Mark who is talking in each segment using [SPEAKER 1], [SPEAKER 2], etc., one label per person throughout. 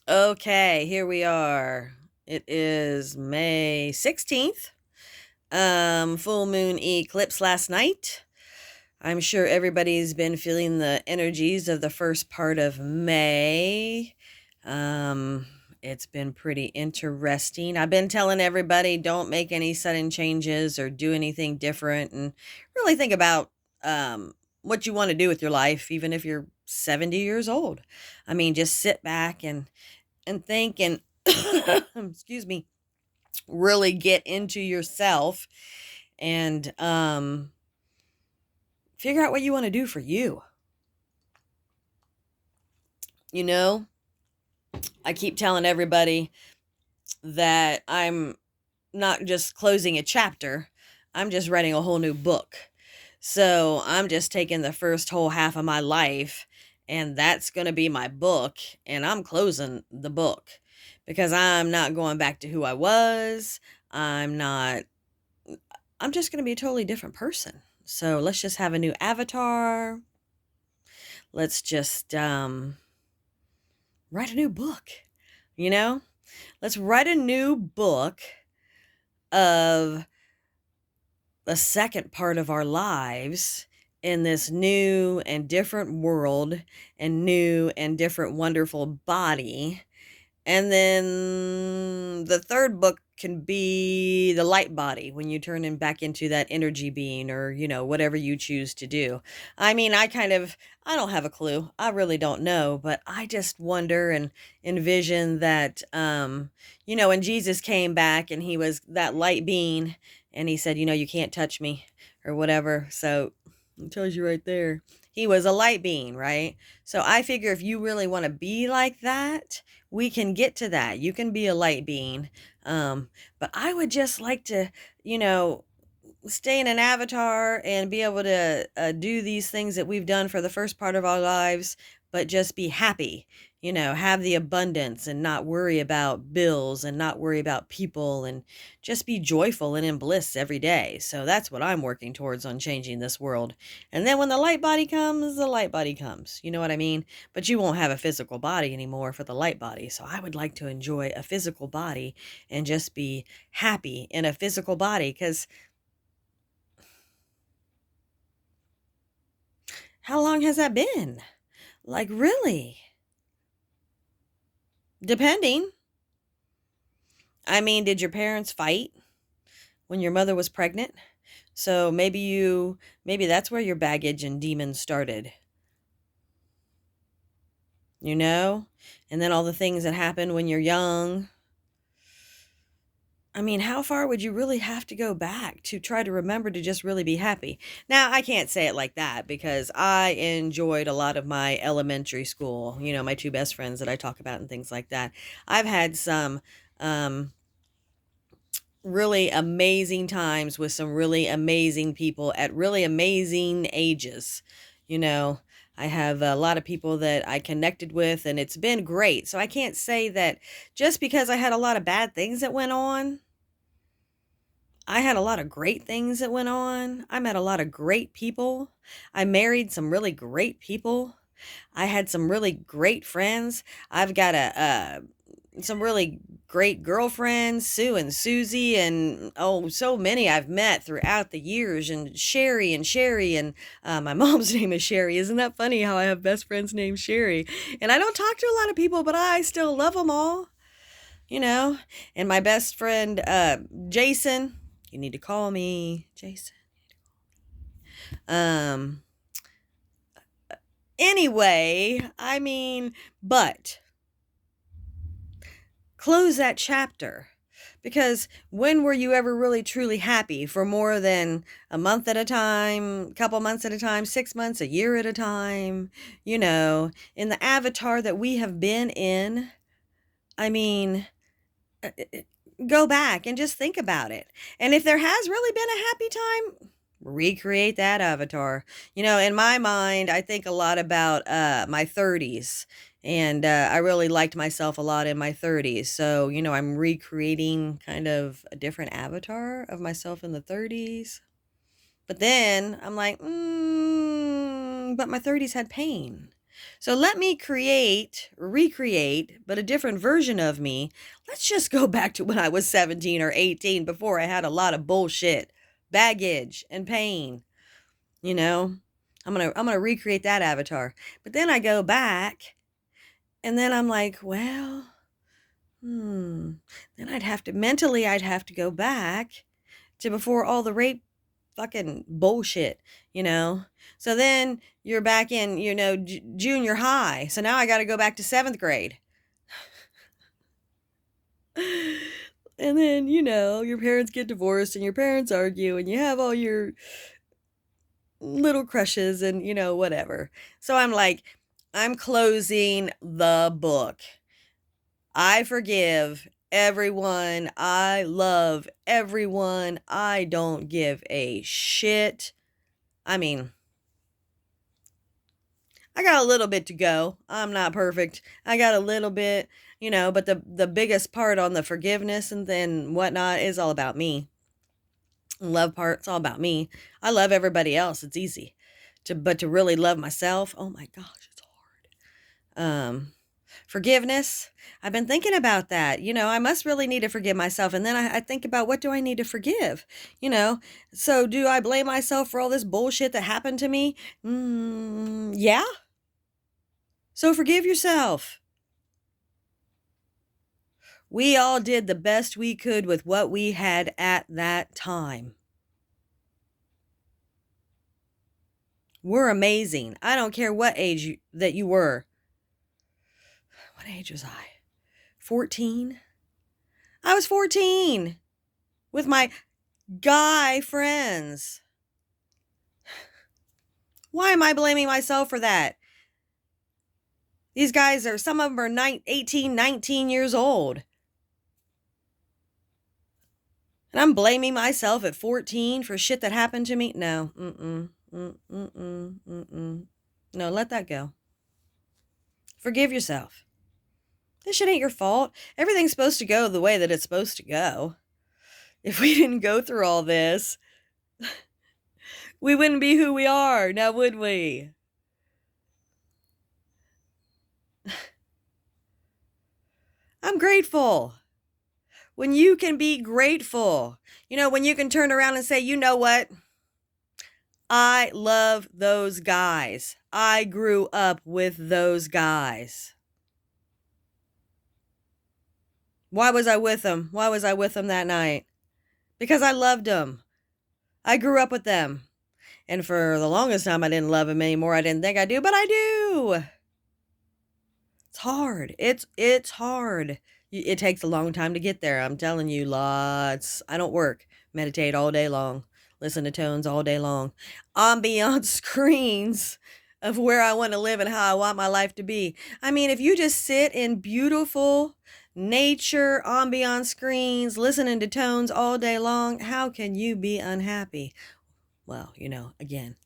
[SPEAKER 1] Okay, here we are. It is May 16th. Full moon eclipse last night. I'm sure everybody's been feeling the energies of the first part of May. Um, it's been pretty interesting. I've been telling everybody don't make any sudden changes or do anything different and really think about what you want to do with your life, even if you're 70 years old. I mean, just sit back and think and excuse me, really get into yourself and figure out what you want to do for you. You know, I keep telling everybody that I'm not just closing a chapter, I'm just writing a whole new book. So I'm just taking the first whole half of my life, and that's going to be my book, and I'm closing the book because I'm not going back to who I was. I'm not I'm just going to be a totally different person. So let's just have a new avatar. Let's just write a new book, you know? Let's write a new book of the second part of our lives in this new and different world and new and different wonderful body. And then the third book can be the light body when you turn in back into that energy being or, whatever you choose to do. I mean, I don't have a clue. I really don't know, but I just wonder and envision that, when Jesus came back and he was that light being and he said, you can't touch me or whatever. So it tells you right there. He was a light being, right? So I figure if you really want to be like that, we can get to that. You can be a light being. But I would just like to, you know, stay in an avatar and be able to do these things that we've done for the first part of our lives, but just be happy, have the abundance and not worry about bills and not worry about people and just be joyful and in bliss every day. So that's what I'm working towards on changing this world. And then when the light body comes, the light body comes. You know what I mean? But you won't have a physical body anymore for the light body. So I would like to enjoy a physical body and just be happy in a physical body because how long has that been? Like, really? Depending. I mean, did your parents fight when your mother was pregnant? So maybe that's where your baggage and demons started, you know? And then all the things that happen when you're young. I mean, how far would you really have to go back to try to remember to just really be happy? Now, I can't say it like that because I enjoyed a lot of my elementary school, my two best friends that I talk about and things like that. I've had some um, really amazing times with some really amazing people at really amazing ages. You know, I have a lot of people that I connected with, and it's been great. So I can't say that just because I had a lot of bad things that went on I had a lot of great things that went on. I met a lot of great people. I married some really great people. I had some really great friends. I've got some really great girlfriends, Sue and Susie, and oh, so many I've met throughout the years, and Sherry, and my mom's name is Sherry. Isn't that funny how I have best friends named Sherry? And I don't talk to a lot of people, but I still love them all, you know. And my best friend, Jason, you need to call me, Jason. Um, anyway, I mean, but close that chapter. Because when were you ever really truly happy for more than a month at a time, couple months at a time, 6 months, a year at a time? In the avatar that we have been in, I mean, uh, uh, go back and just think about it. And if there has really been a happy time, recreate that avatar. In my mind, I think a lot about my 30s. And I really liked myself a lot in my 30s. So, I'm recreating kind of a different avatar of myself in the 30s. But then I'm like, but my 30s had pain. So let me recreate, but a different version of me. Let's just go back to when I was 17 or 18 before I had a lot of bullshit, baggage, and pain. You know, I'm gonna recreate that avatar. But then I go back and then I'm like, well, then I'd have to go back to before all the rape fucking bullshit, you know? So then you're back in, junior high. So now I got to go back to 7th grade. And then, your parents get divorced and your parents argue and you have all your little crushes and, whatever. So I'm like, I'm closing the book. I forgive everyone. I love everyone. I don't give a shit. I mean, I got a little bit to go. I'm not perfect. I got a little bit, but the biggest part on the forgiveness and then whatnot is all about me. Love part, it's all about me. I love everybody else. It's easy. But to really love myself, oh my gosh, it's hard. Forgiveness. I've been thinking about that. I must really need to forgive myself. And then I think about, what do I need to forgive? So do I blame myself for all this bullshit that happened to me? Yeah. So forgive yourself. We all did the best we could with what we had at that time. We're amazing. I don't care what age that you were. What age was I? 14? I was 14 with my guy friends. Why am I blaming myself for that? These guys some of them are 18, 19 years old. And I'm blaming myself at 14 for shit that happened to me? No. No, let that go. Forgive yourself. This shit ain't your fault. Everything's supposed to go the way that it's supposed to go. If we didn't go through all this, we wouldn't be who we are, now would we? I'm grateful. When you can be grateful, when you can turn around and say, you know what? I love those guys. I grew up with those guys. Why was I with them? Why was I with them that night? Because I loved them. I grew up with them. And for the longest time, I didn't love them anymore. I didn't think I do, but I do. It's hard. It's hard. It takes a long time to get there. I'm telling you, lots. I don't work. Meditate all day long. Listen to tones all day long. I'm beyond screens of where I want to live and how I want my life to be. I mean, if you just sit in beautiful nature, ambient screens, listening to tones all day long, how can you be unhappy? Well, again.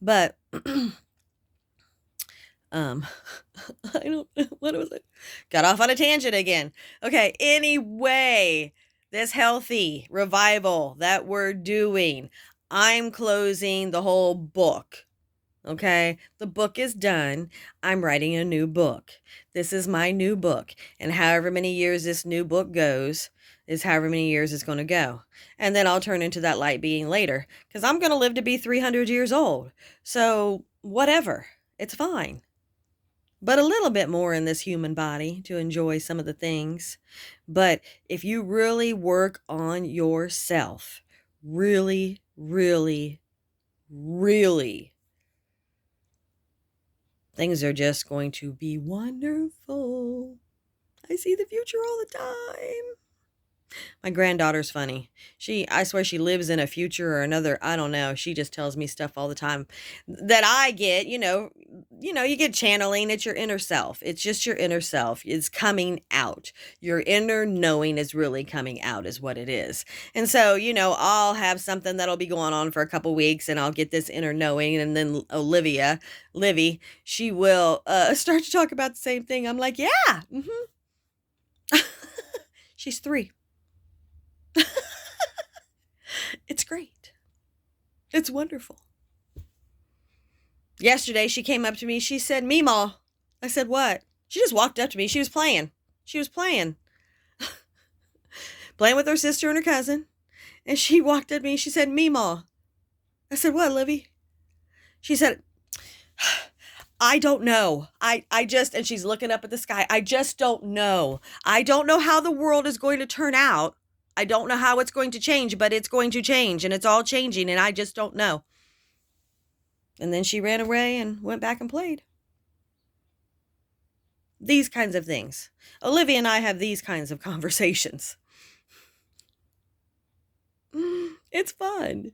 [SPEAKER 1] But I don't know. What was it? Got off on a tangent again. Okay, anyway, this healthy revival that we're doing, I'm closing the whole book. Okay, the book is done. I'm writing a new book. This is my new book. And however many years this new book goes is however many years it's going to go. And then I'll turn into that light being later because I'm going to live to be 300 years old. So whatever, it's fine. But a little bit more in this human body to enjoy some of the things. But if you really work on yourself, really, really, really, things are just going to be wonderful. I see the future all the time. My granddaughter's funny. I swear she lives in a future or another. I don't know. She just tells me stuff all the time that I get, you get channeling. It's your inner self. It's just your inner self. It's coming out. Your inner knowing is really coming out is what it is. And so, I'll have something that'll be going on for a couple weeks and I'll get this inner knowing. And then Livy, she will start to talk about the same thing. I'm like, yeah. She's 3. It's great. It's wonderful. Yesterday, she came up to me. She said, Meemaw. I said, what? She just walked up to me. She was playing. She was playing. Playing with her sister and her cousin. And she walked up to me. She said, Meemaw. I said, what, Livy? She said, I don't know. I just, and she's looking up at the sky. I just don't know. I don't know how the world is going to turn out. I don't know how it's going to change, but it's going to change, and it's all changing, and I just don't know. And then she ran away and went back and played. These kinds of things. Olivia and I have these kinds of conversations. It's fun.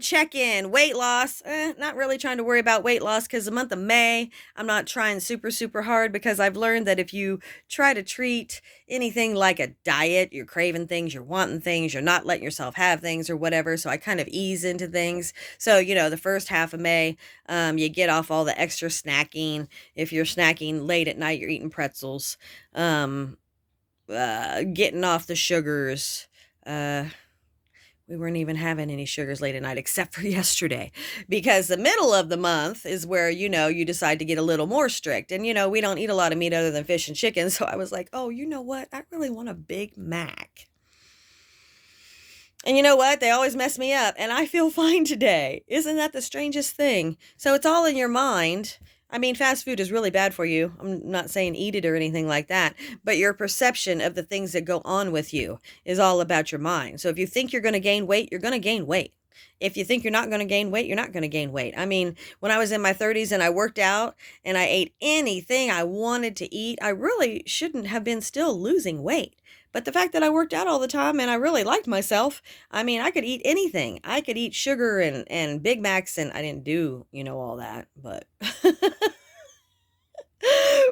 [SPEAKER 1] Check-in, weight loss. Not really trying to worry about weight loss because the month of May, I'm not trying super hard because I've learned that if you try to treat anything like a diet, you're craving things, you're wanting things, you're not letting yourself have things or whatever. So I kind of ease into things. So, the first half of May, you get off all the extra snacking. If you're snacking late at night, you're eating pretzels, getting off the sugars, we weren't even having any sugars late at night except for yesterday, because the middle of the month is where, you decide to get a little more strict. And, we don't eat a lot of meat other than fish and chicken. So I was like, oh, you know what? I really want a Big Mac. And you know what? They always mess me up, and I feel fine today. Isn't that the strangest thing? So it's all in your mind. I mean, fast food is really bad for you. I'm not saying eat it or anything like that, but your perception of the things that go on with you is all about your mind. So if you think you're going to gain weight, you're going to gain weight. If you think you're not going to gain weight, you're not going to gain weight. I mean, when I was in my 30s and I worked out and I ate anything I wanted to eat, I really shouldn't have been still losing weight. But the fact that I worked out all the time and I really liked myself, I mean, I could eat anything. I could eat sugar and Big Macs, and I didn't do, all that, but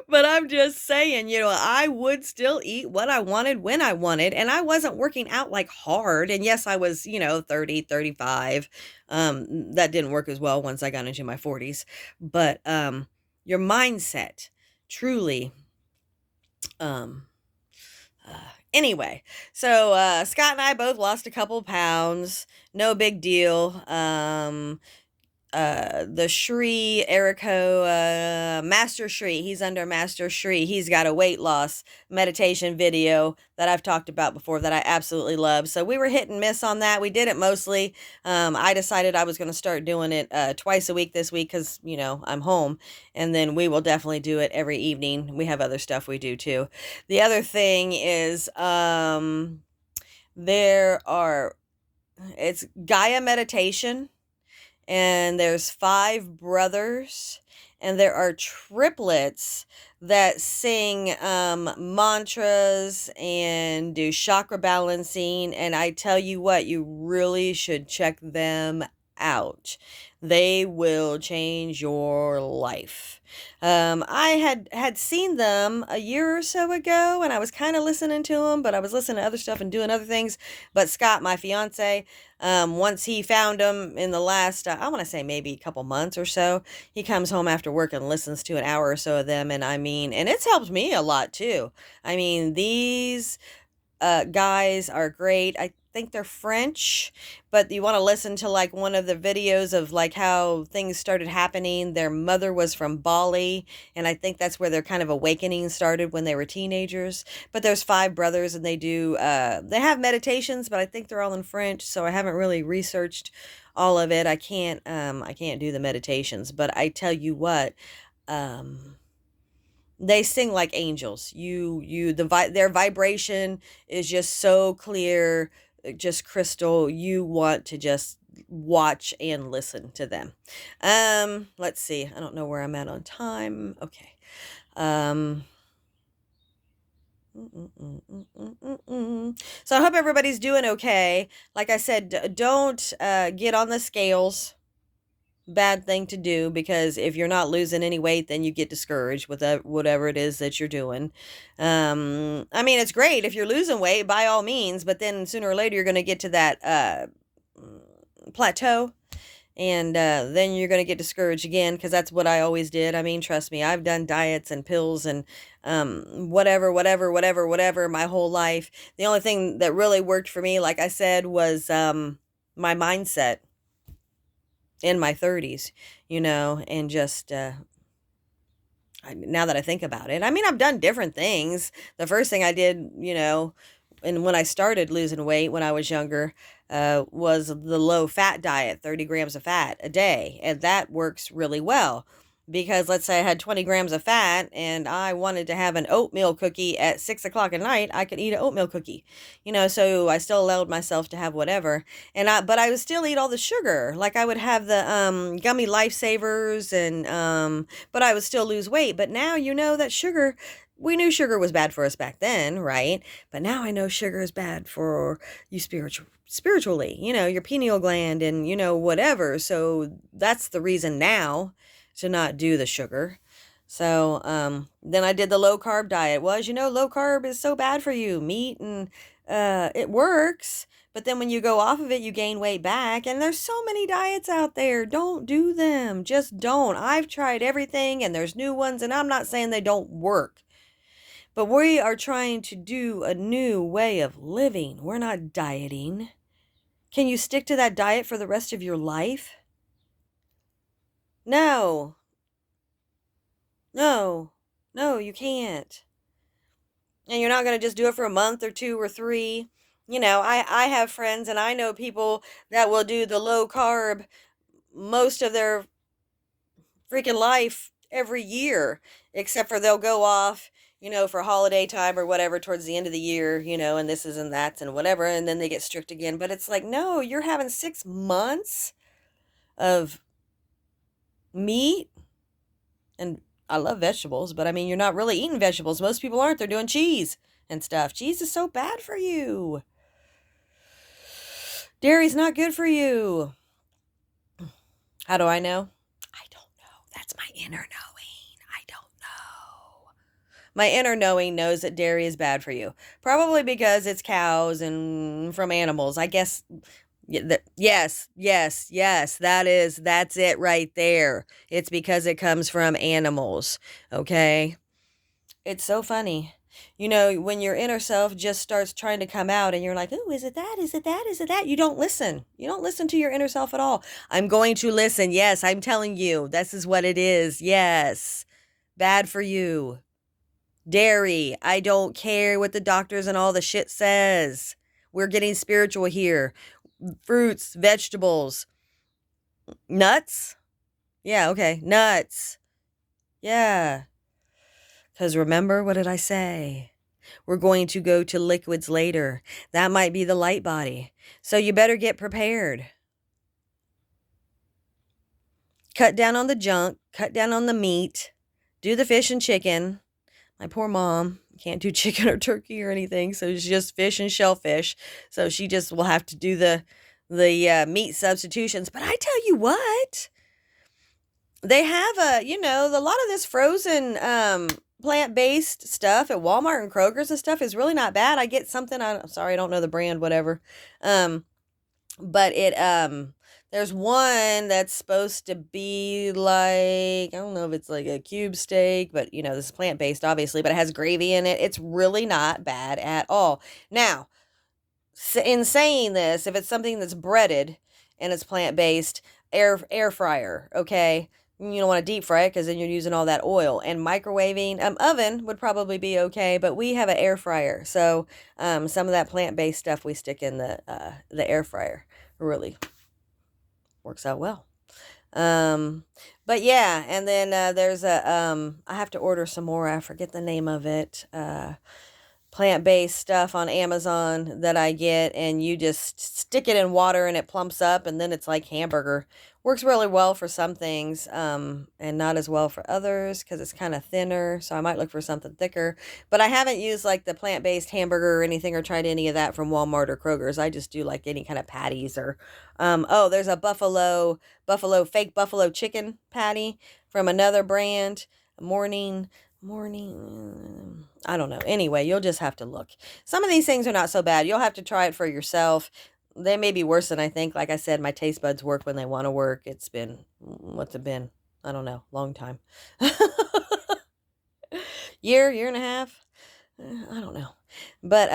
[SPEAKER 1] but I'm just saying, I would still eat what I wanted when I wanted, and I wasn't working out like hard. And yes, I was, 30, 35. That didn't work as well once I got into my 40s, but your mindset truly anyway, so Scott and I both lost a couple pounds. No big deal. The Shri Erico, Master Shri, he's under Master Shri. He's got a weight loss meditation video that I've talked about before that I absolutely love. So we were hit and miss on that. We did it mostly. I decided I was going to start doing it twice a week this week because, I'm home. And then we will definitely do it every evening. We have other stuff we do too. The other thing is it's Gaia meditation. And there's 5 brothers, and there are triplets that sing mantras and do chakra balancing. And I tell you what, you really should check them out. They will change your life. I had seen them a year or so ago, and I was kind of listening to them, but I was listening to other stuff and doing other things. But Scott, my fiance, once he found them in the last, I want to say maybe a couple months or so, he comes home after work and listens to an hour or so of them. And and it's helped me a lot too. I mean, these guys are great. I think they're French, but you want to listen to like one of the videos of like how things started happening. Their mother was from Bali, and I think that's where their kind of awakening started when they were teenagers. But there's 5 brothers, and they have meditations, but I think they're all in French, so I haven't really researched all of it. I can't do the meditations, but I tell you what, they sing like angels. Their vibration is just so clear, just crystal. You want to just watch and listen to them. Let's see. I don't know where I'm at on time. Okay. So I hope everybody's doing okay. Like I said, don't get on the scales. Bad thing to do, because if you're not losing any weight, then you get discouraged with whatever it is that you're doing. I mean, it's great if you're losing weight, by all means, but then sooner or later you're going to get to that plateau, and then you're going to get discouraged again, because that's what I always did. I mean, trust me, I've done diets and pills and whatever my whole life. The only thing that really worked for me, like I said, was my mindset in my 30s, and just now that I think about it, I mean, I've done different things. The first thing I did, and when I started losing weight when I was younger, was the low fat diet, 30 grams of fat a day. And that works really well because let's say I had 20 grams of fat and I wanted to have an oatmeal cookie at 6 o'clock at night, I could eat an oatmeal cookie, so I still allowed myself to have whatever. But I would still eat all the sugar. Like I would have the gummy lifesavers but I would still lose weight. But now that sugar, we knew sugar was bad for us back then, right? But now I know sugar is bad for you spiritually, your pineal gland and whatever. So that's the reason now to not do the sugar. So then I did the low carb diet. Was low carb is so bad for you, meat, and it works. But then when you go off of it, you gain weight back. And there's so many diets out there. Don't do them. Just don't. I've tried everything and there's new ones, and I'm not saying they don't work. But we are trying to do a new way of living. We're not dieting. Can you stick to that diet for the rest of your life? No. No. No, you can't. And you're not going to just do it for a month or 2 or 3. I have friends and I know people that will do the low carb most of their freaking life every year, except for they'll go off, for holiday time or whatever towards the end of the year, and this is and that's and whatever, and then they get strict again. But it's like, no, you're having 6 months of meat, and I love vegetables, but I mean, you're not really eating vegetables. Most people aren't. They're doing cheese and stuff. Cheese is so bad for you. Dairy's not good for you. How do I know? I don't know. That's my inner knowing. I don't know. My inner knowing knows that dairy is bad for you. Probably because it's cows and from animals. I guess, yes, that's it right there. It's because it comes from animals, okay? It's so funny. When your inner self just starts trying to come out and you're like, "Ooh, is it that? Is it that? Is it that?" You don't listen. You don't listen to your inner self at all. I'm going to listen. Yes, I'm telling you. This is what it is. Yes. Bad for you. Dairy. I don't care what the doctors and all the shit says. We're getting spiritual here. Fruits, vegetables, nuts. Yeah, okay. Nuts. Yeah. Because remember, what did I say? We're going to go to liquids later. That might be the light body. So you better get prepared. Cut down on the junk. Cut down on the meat. Do the fish and chicken. My poor mom can't do chicken or turkey or anything, so it's just fish and shellfish. So she just will have to do the meat substitutions. But I tell you what, they have a lot of this frozen plant-based stuff at Walmart and Kroger's and stuff is really not bad. I get something, I'm sorry, I don't know the brand, whatever. But there's one that's supposed to be like, I don't know if it's like a cube steak, but this is plant-based obviously, but it has gravy in it. It's really not bad at all. Now, in saying this, if it's something that's breaded and it's plant-based, air fryer, okay? You don't want to deep fry it because then you're using all that oil. And microwaving, oven would probably be okay, but we have an air fryer. So some of that plant-based stuff we stick in the air fryer. Really works out well. But yeah, and then there's I have to order some more. I forget the name of it. Plant-based stuff on Amazon that I get, and you just stick it in water and it plumps up, and then it's like hamburger. Works really well for some things, and not as well for others because it's kind of thinner, so I might look for something thicker. But I haven't used like the plant-based hamburger or anything, or tried any of that from Walmart or Kroger's. I just do like any kind of patties or there's a fake buffalo chicken patty from another brand. Morning, I don't know. Anyway, you'll just have to look. Some of these things are not so bad. You'll have to try it for yourself. They may be worse than I think. Like I said, my taste buds work when they want to work. It's been, what's it been? I don't know. Long time. Year and a half. I don't know. But,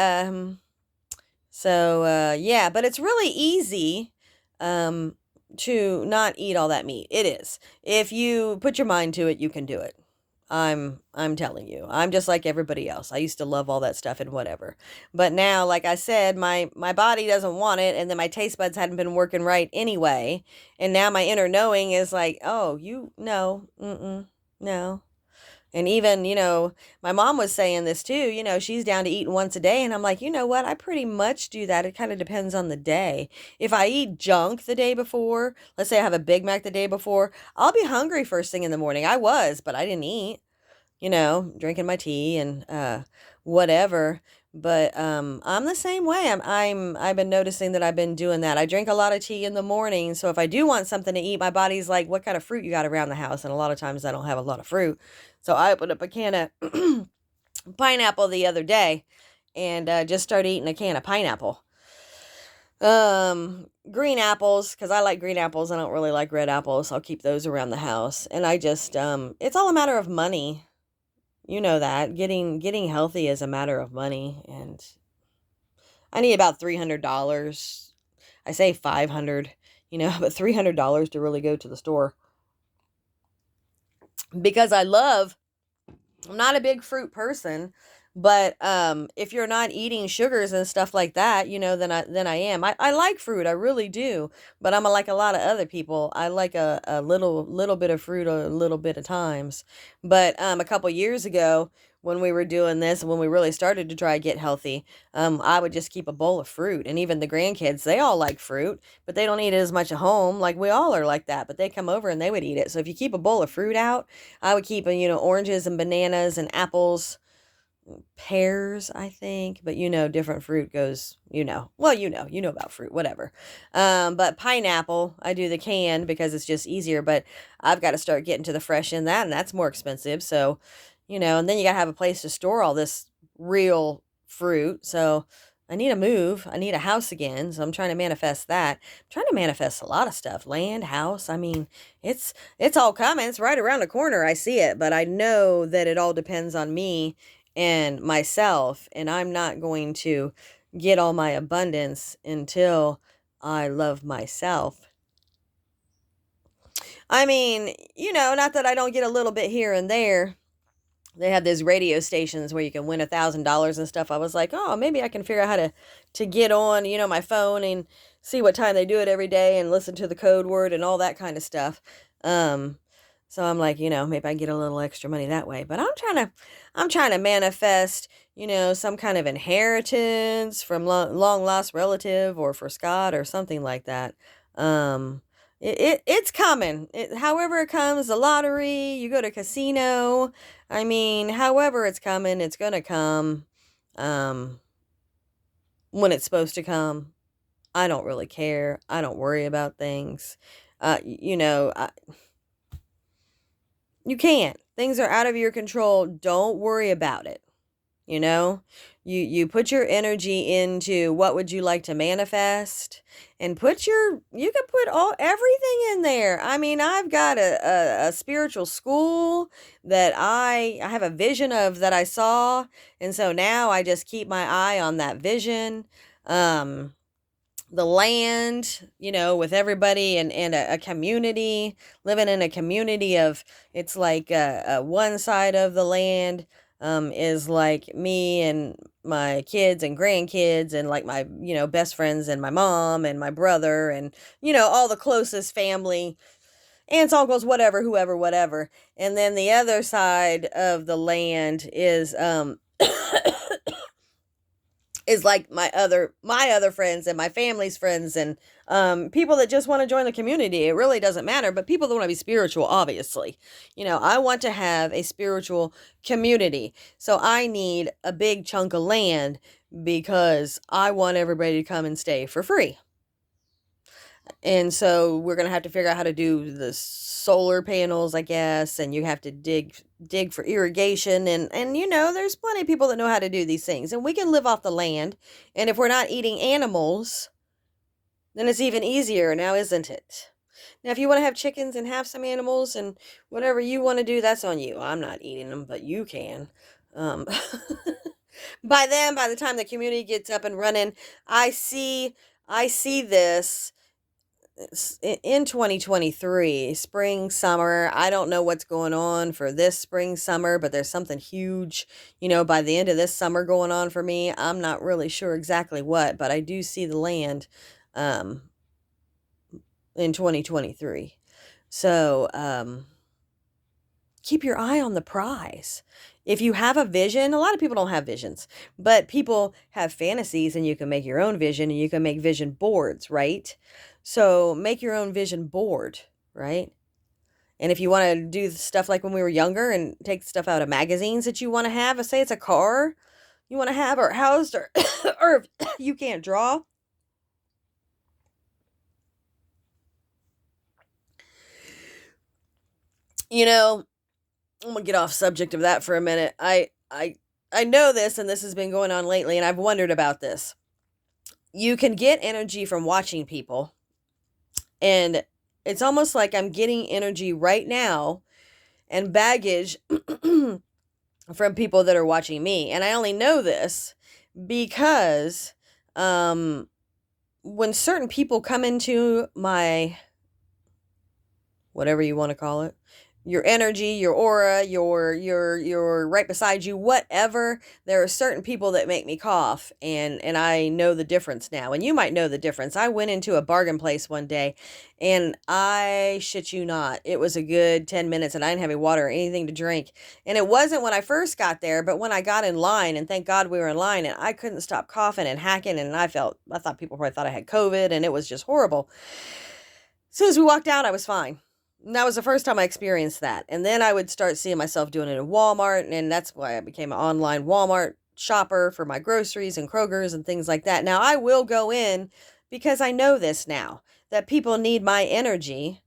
[SPEAKER 1] yeah, but it's really easy um, to not eat all that meat. It is. If you put your mind to it, you can do it. I'm telling you. I'm just like everybody else. I used to love all that stuff and whatever. But now, like I said, my body doesn't want it, and then my taste buds hadn't been working right anyway. And now my inner knowing is like, "Oh, you no. Mm-mm. No." And even, my mom was saying this too, she's down to eating once a day. And I'm like, you know what? I pretty much do that. It kind of depends on the day. If I eat junk the day before, let's say I have a Big Mac the day before, I'll be hungry first thing in the morning. I was, but I didn't eat, drinking my tea and whatever. But I'm the same way. I've been noticing that I've been doing that. I drink a lot of tea in the morning, so if I do want something to eat, my body's like, "What kind of fruit you got around the house?" And a lot of times I don't have a lot of fruit. So I opened up a can of pineapple the other day and just started eating a can of pineapple. Green apples, because I like green apples. I don't really like red apples. I'll keep those around the house. And I just it's all a matter of money. You know that. Getting healthy is a matter of money, and I need about $300. I say 500, but $300 to really go to the store. Because I'm not a big fruit person, but if you're not eating sugars and stuff like that, then I am. I like fruit, I really do, but I'm like a lot of other people. I like a little bit of fruit a little bit of times. But a couple years ago, when we were doing this, when we really started to try to get healthy, I would just keep a bowl of fruit. And even the grandkids, they all like fruit, but they don't eat it as much at home. Like we all are like that, but they come over and they would eat it. So if you keep a bowl of fruit out, I would keep, oranges and bananas and apples, pears, I think, but different fruit goes, well, you know about fruit, whatever. But pineapple, I do the canned because it's just easier, but I've got to start getting to the fresh in that, and that's more expensive. So, and then you got to have a place to store all this real fruit. So I need to move. I need a house again. So I'm trying to manifest that. I'm trying to manifest a lot of stuff. Land, house. I mean, it's all coming. It's right around the corner. I see it, but I know that it all depends on me and myself, and I'm not going to get all my abundance until I love myself. I mean, not that I don't get a little bit here and there. They have these radio stations where you can win $1,000 and stuff. I was like, oh, maybe I can figure out how to get on, my phone and see what time they do it every day and listen to the code word and all that kind of stuff. So I'm like, maybe I get a little extra money that way. But I'm trying to manifest, some kind of inheritance from long lost relative, or for Scott or something like that. It's coming. However it comes, the lottery, you go to casino. I mean, however it's coming, it's gonna come. Um, when it's supposed to come. I don't really care. I don't worry about things. You can't. Things are out of your control. Don't worry about it. You know, you put your energy into what would you like to manifest, and you can put all everything in there. I mean, I've got a spiritual school that I have a vision of that I saw, and so now I just keep my eye on that vision. Um, the land, with everybody, and a community, living in a community of, it's like one side of the land is like me and my kids and grandkids and like my, best friends and my mom and my brother and, all the closest family, aunts, uncles, whatever, whoever, whatever. And then the other side of the land is like my other friends and my family's friends and people that just want to join the community. It really doesn't matter, but people that want to be spiritual, obviously. I want to have a spiritual community. So I need a big chunk of land because I want everybody to come and stay for free. And so we're going to have to figure out how to do the solar panels, I guess, and you have to dig for irrigation, and there's plenty of people that know how to do these things, and we can live off the land. And if we're not eating animals, then it's even easier now, isn't it? Now, if you want to have chickens and have some animals and whatever you want to do, that's on you. I'm not eating them, but you can. Um, by the time the community gets up and running, I see this in 2023, spring, summer. I don't know what's going on for this spring, summer, but there's something huge, by the end of this summer going on for me. I'm not really sure exactly what, but I do see the land um, in 2023. So, keep your eye on the prize. If you have a vision, a lot of people don't have visions, but people have fantasies, and you can make your own vision, and you can make vision boards, right? So make your own vision board, right? And if you want to do stuff like when we were younger and take stuff out of magazines that you want to have, say it's a car you want to have or housed, or or if you can't draw, you know, I'm gonna get off subject of that for a minute. I know this, and this has been going on lately, and I've wondered about this. You can get energy from watching people, and it's almost like I'm getting energy right now and baggage from people that are watching me. And I only know this because when certain people come into my, whatever you want to call it, your energy, your aura, your right beside you, whatever, there are certain people that make me cough, and I know the difference now. And you might know the difference. I went into a bargain place one day, and I shit you not, it was a good 10 minutes, and I didn't have any water or anything to drink. And it wasn't when I first got there, but when I got in line, and thank God we were in line, and I couldn't stop coughing and hacking, and I thought people probably thought I had COVID, and it was just horrible. As soon as we walked out, I was fine. And that was the first time I experienced that. And then I would start seeing myself doing it in Walmart, and that's why I became an online Walmart shopper for my groceries and Kroger's and things like that. Now I will go in because I know this now, that people need my energy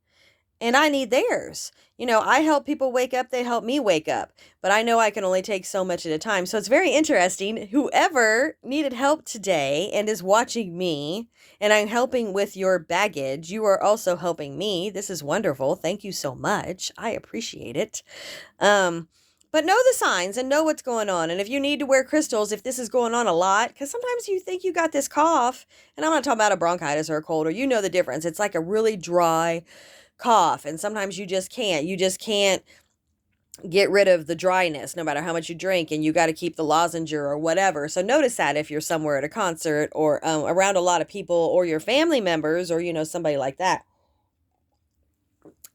[SPEAKER 1] and I need theirs. I help people wake up, they help me wake up, but I know I can only take so much at a time. So it's very interesting. Whoever needed help today and is watching me, and I'm helping with your baggage, you are also helping me. This is wonderful. Thank you so much. I appreciate it. But know the signs and know what's going on. And if you need to wear crystals, if this is going on a lot, because sometimes you think you got this cough, and I'm not talking about a bronchitis or a cold, or you know the difference. It's like a really dry cough, and sometimes you just can't get rid of the dryness no matter how much you drink, and you got to keep the lozenge or whatever. So notice that if you're somewhere at a concert, or around a lot of people, or your family members, or somebody like that.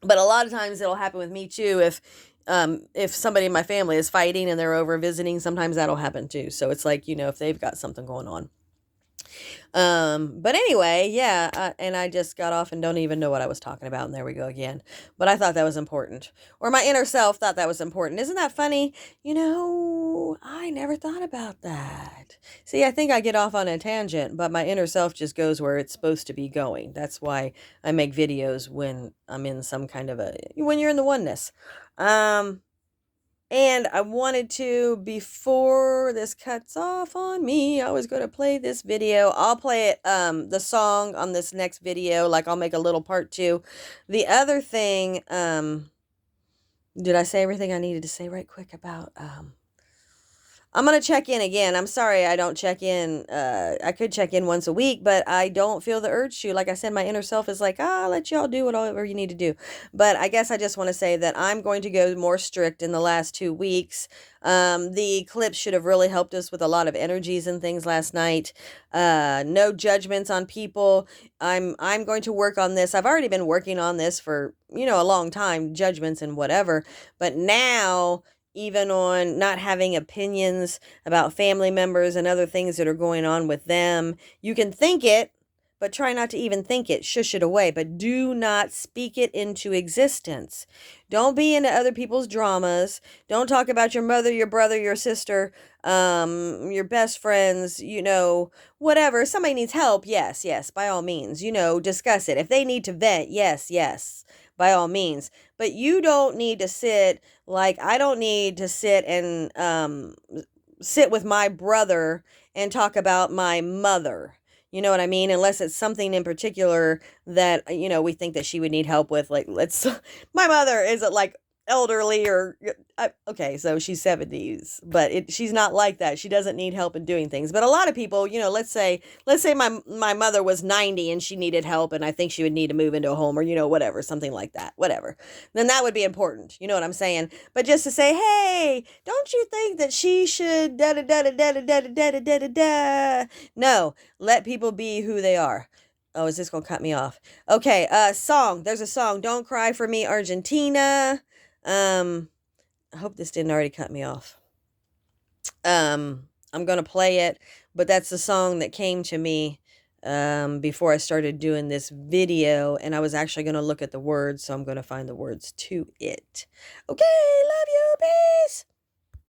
[SPEAKER 1] But a lot of times it'll happen with me too. If somebody in my family is fighting and they're over visiting, sometimes that'll happen too. So it's like, if they've got something going on. But anyway, yeah, and I just got off and don't even know what I was talking about, and there we go again. But I thought that was important. Or my inner self thought that was important. Isn't that funny? I never thought about that. See, I think I get off on a tangent, but my inner self just goes where it's supposed to be going. That's why I make videos when I'm in some kind of when you're in the oneness. And I wanted to, before this cuts off on me, I was going to play this video. I'll play it, the song on this next video. Like, I'll make a little part 2. The other thing, did I say everything I needed to say right quick about, I'm going to check in again. I'm sorry I don't check in. I could check in once a week, but I don't feel the urge to. Like I said, my inner self is like, I'll let y'all do whatever you need to do. But I guess I just want to say that I'm going to go more strict in the last 2 weeks. The clips should have really helped us with a lot of energies and things last night. No judgments on people. I'm going to work on this. I've already been working on this for, a long time, judgments and whatever. But now, even on not having opinions about family members and other things that are going on with them. You can think it, but try not to even think it. Shush it away, but do not speak it into existence. Don't be into other people's dramas. Don't talk about your mother, your brother, your sister, your best friends, whatever. If somebody needs help, yes, by all means, discuss it. If they need to vent, yes, by all means. But you don't need to sit, like, I don't need to sit and sit with my brother and talk about my mother. You know what I mean? Unless it's something in particular that, we think that she would need help with. Like, my mother is like elderly or okay, so she's 70s, but she's not like that. She doesn't need help in doing things. But a lot of people, let's say my mother was 90 and she needed help, and I think she would need to move into a home, or whatever, something like that, whatever. Then that would be important. You know what I'm saying? But just to say, hey, don't you think that she should da da da da da da da da da da da da? No, let people be who they are. Oh, is this gonna cut me off? Okay, song. There's a song. Don't Cry for Me, Argentina. Um, I hope this didn't already cut me off. I'm gonna play it, but that's the song that came to me before I started doing this video, and I was actually gonna look at the words, so I'm gonna find the words to it. Okay, love you, peace.